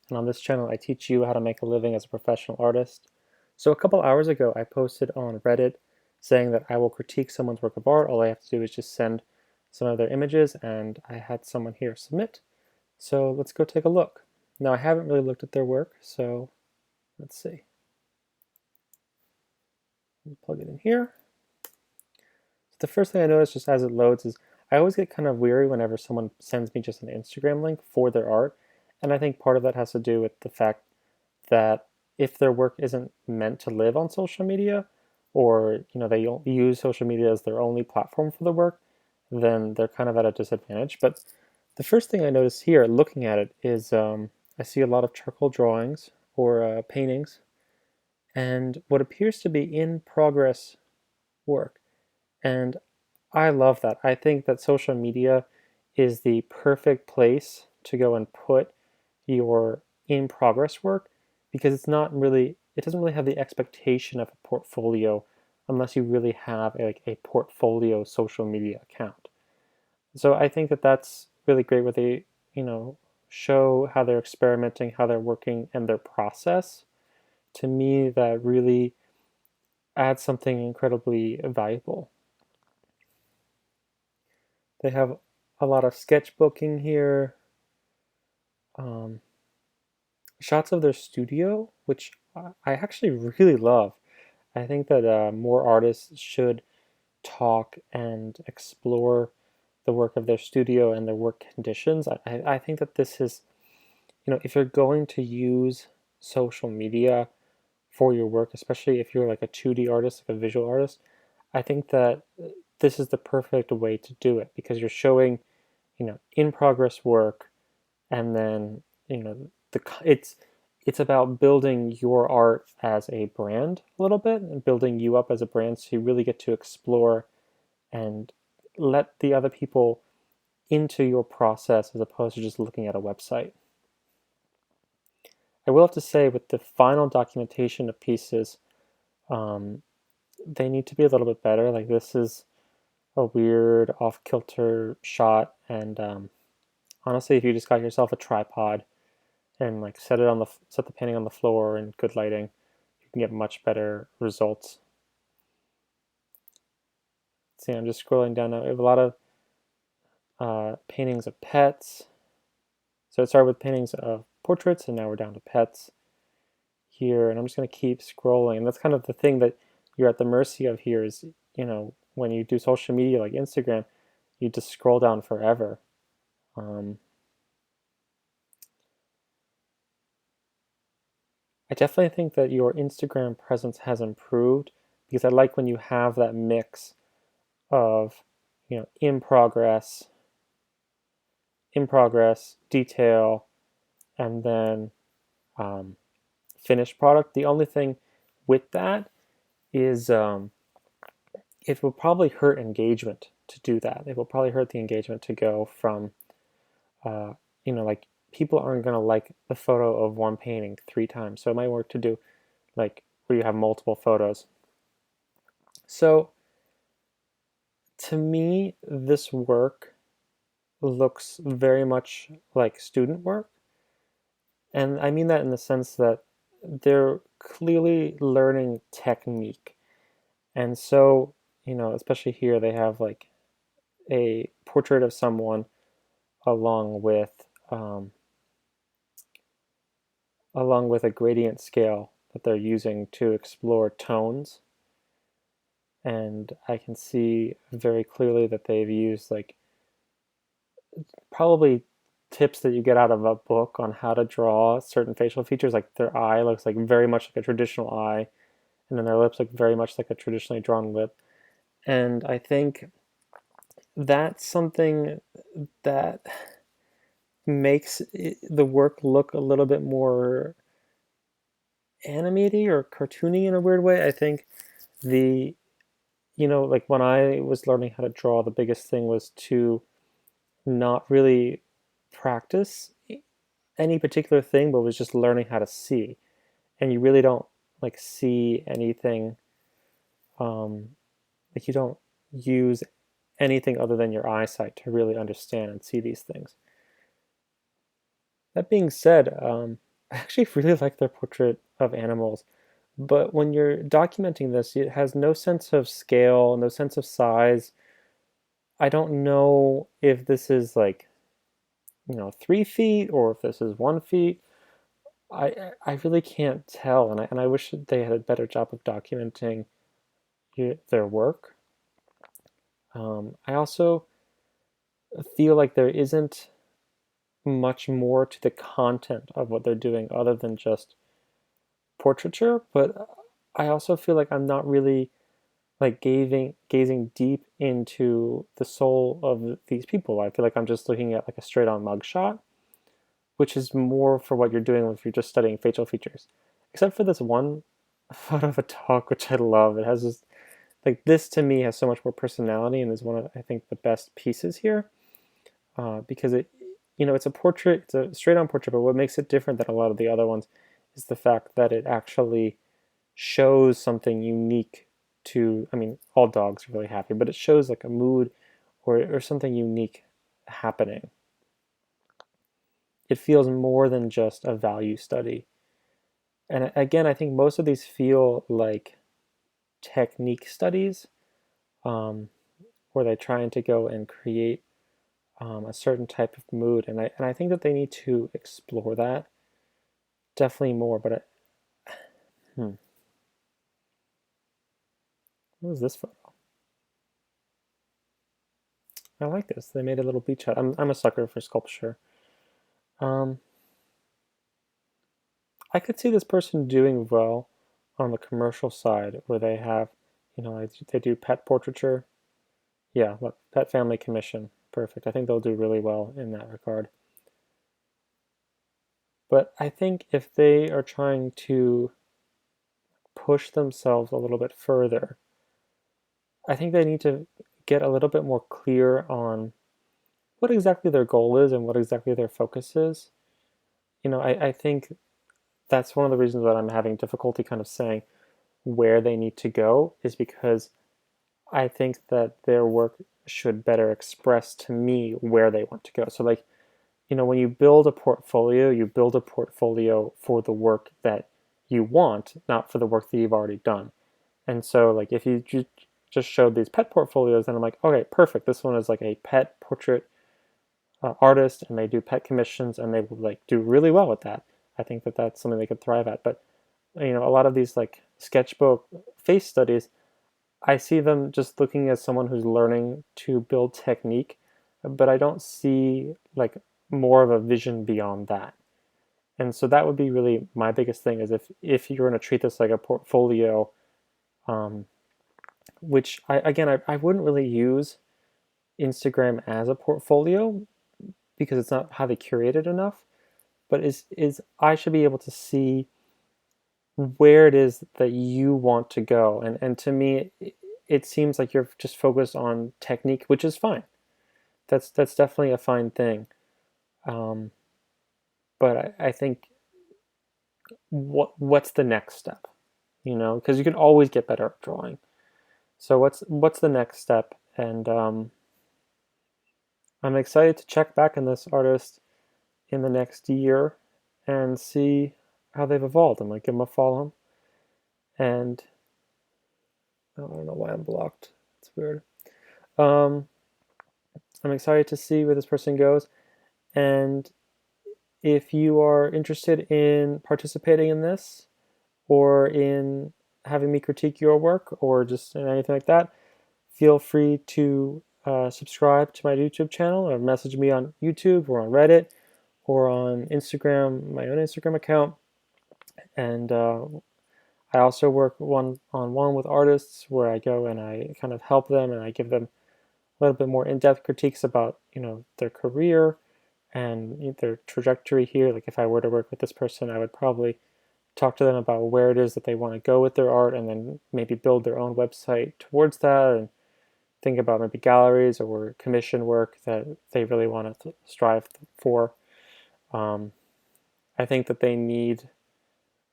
and on this channel I teach you how to make a living as a professional artist. So a couple hours ago I posted on Reddit saying that I will critique someone's work of art. All I have to do is just send some of their images, and I had someone here submit. So let's go take a look. Now I haven't really looked at their work, so let's see. Plug it in here. So the first thing I notice just as it loads is I always get kind of weary whenever someone sends me just an Instagram link for their art. And I think part of that has to do with the fact that if their work isn't meant to live on social media, or they use social media as their only platform for the work, then they're kind of at a disadvantage. But the first thing I notice here, looking at it, is I see a lot of charcoal drawings or paintings, and what appears to be in progress work. And I love that. I think that social media is the perfect place to go and put your in progress work, because it doesn't really have the expectation of a portfolio unless you really have a portfolio social media account. So I think that that's really great where they, show how they're experimenting, how they're working, and their process. To me, that really adds something incredibly valuable. They have a lot of sketchbooking here, um, shots of their studio, which I actually really love. I think that more artists should talk and explore the work of their studio and their work conditions. I think that this is, if you're going to use social media for your work, especially if you're like a 2D artist, like a visual artist, I think that this is the perfect way to do it, because you're showing, in progress work, and then, it's about building your art as a brand a little bit, and building you up as a brand, so you really get to explore and let the other people into your process as opposed to just looking at a website. I will have to say, with the final documentation of pieces, um, they need to be a little bit better. Like, this is a weird off-kilter shot, and honestly, if you just got yourself a tripod and like set the painting on the floor in good lighting, you can get much better results. See, I'm just scrolling down now. We have a lot of paintings of pets. So it started with paintings of portraits, and now we're down to pets here. And I'm just going to keep scrolling. And that's kind of the thing that you're at the mercy of here is, when you do social media like Instagram, you just scroll down forever. Um, I definitely think that your Instagram presence has improved, because I like when you have that mix of, in progress, detail, and then um, finished product. The only thing with that is it will probably hurt engagement to do that. It will probably hurt the engagement to go from, uh, like, people aren't going to like the photo of one painting 3 times. So it might work to do like where you have multiple photos. So to me, this work looks very much like student work. And I mean that in the sense that they're clearly learning technique. And so, especially here, they have like a portrait of someone along with um, along with a gradient scale that they're using to explore tones. And I can see very clearly that they've used like probably tips that you get out of a book on how to draw certain facial features. Like, their eye looks like very much like a traditional eye, and then their lips look very much like a traditionally drawn lip. And I think that's something that makes the work look a little bit more animated or cartoony in a weird way. I think the, like when I was learning how to draw, the biggest thing was to not really practice any particular thing, but was just learning how to see. And you really don't like see anything, um, like you don't use anything other than your eyesight to really understand and see these things. That being said, I actually really like their portrait of animals. But when you're documenting this, it has no sense of scale, no sense of size. I don't know if this is like, 3 feet or if this is 1 feet. I really can't tell, and I wish they had a better job of documenting their work. I also feel like there isn't much more to the content of what they're doing other than just portraiture, but I also feel like I'm not really like gazing deep into the soul of these people. I feel like I'm just looking at like a straight on mugshot, which is more for what you're doing if you're just studying facial features. Except for this one photo of a dog, which I love. It has this like this to me has so much more personality and is one of I think the best pieces here because it's a portrait, it's a straight on portrait, but what makes it different than a lot of the other ones is the fact that it actually shows something unique to, I mean, all dogs are really happy, but it shows like a mood or something unique happening. It feels more than just a value study. And again, I think most of these feel like technique studies um, where they're trying to go and create a certain type of mood. And I think that they need to explore that definitely more. But what was this photo? I like this. They made a little beach hut. I'm a sucker for sculpture. Um, I could see this person doing well on the commercial side where they have, they do pet portraiture. Yeah, look, pet family commission. Perfect. I think they'll do really well in that regard. But I think if they are trying to push themselves a little bit further, I think they need to get a little bit more clear on what exactly their goal is and what exactly their focus is. I think that's one of the reasons that I'm having difficulty kind of saying where they need to go is because I think that their work should better express to me where they want to go. So, like, when you build a portfolio for the work that you want, not for the work that you've already done. And so, like, if you just showed these pet portfolios, then I'm like, okay, perfect. This one is like a pet portrait artist, and they do pet commissions, and they will like do really well with that. I think that that's something they could thrive at. But a lot of these like sketchbook face studies, I see them just looking as someone who's learning to build technique, but I don't see like more of a vision beyond that. And so that would be really my biggest thing is if you're going to treat this like a portfolio, um, which I wouldn't really use Instagram as a portfolio because it's not highly curated enough. But is I should be able to see where it is that you want to go, and to me, it seems like you're just focused on technique, which is fine. That's definitely a fine thing. Um, but I think what's the next step? Because you can always get better at drawing. So what's the next step? And I'm excited to check back on this artist in the next year and see how they've evolved. I'm like give them a follow, and oh, I don't know why I'm blocked. It's weird. Um, I'm excited to see where this person goes, and if you are interested in participating in this or in having me critique your work or just anything like that, feel free to subscribe to my YouTube channel or message me on YouTube or on Reddit or on Instagram, my own Instagram account. And I also work one-on-one with artists where I go and I kind of help them and I give them a little bit more in-depth critiques about their career and their trajectory here. Like if I were to work with this person, I would probably talk to them about where it is that they want to go with their art and then maybe build their own website towards that and think about maybe galleries or commission work that they really want to strive for. Um, I think that they need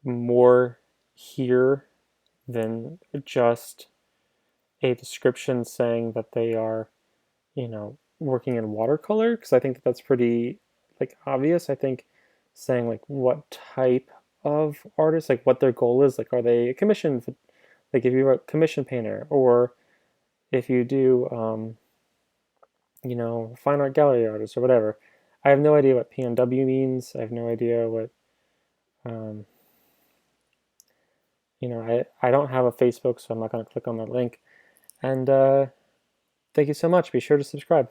more here than just a description saying that they are, working in watercolor, because I think that that's pretty like obvious. I think saying like what type of artist, like what their goal is. Like, are they a commission, like if you're a commission painter, or if you do, you know, fine art gallery artist or whatever. I have no idea what PNW means. I have no idea what, um, you know, I don't have a Facebook, so I'm not going to click on the link. And thank you so much. Be sure to subscribe.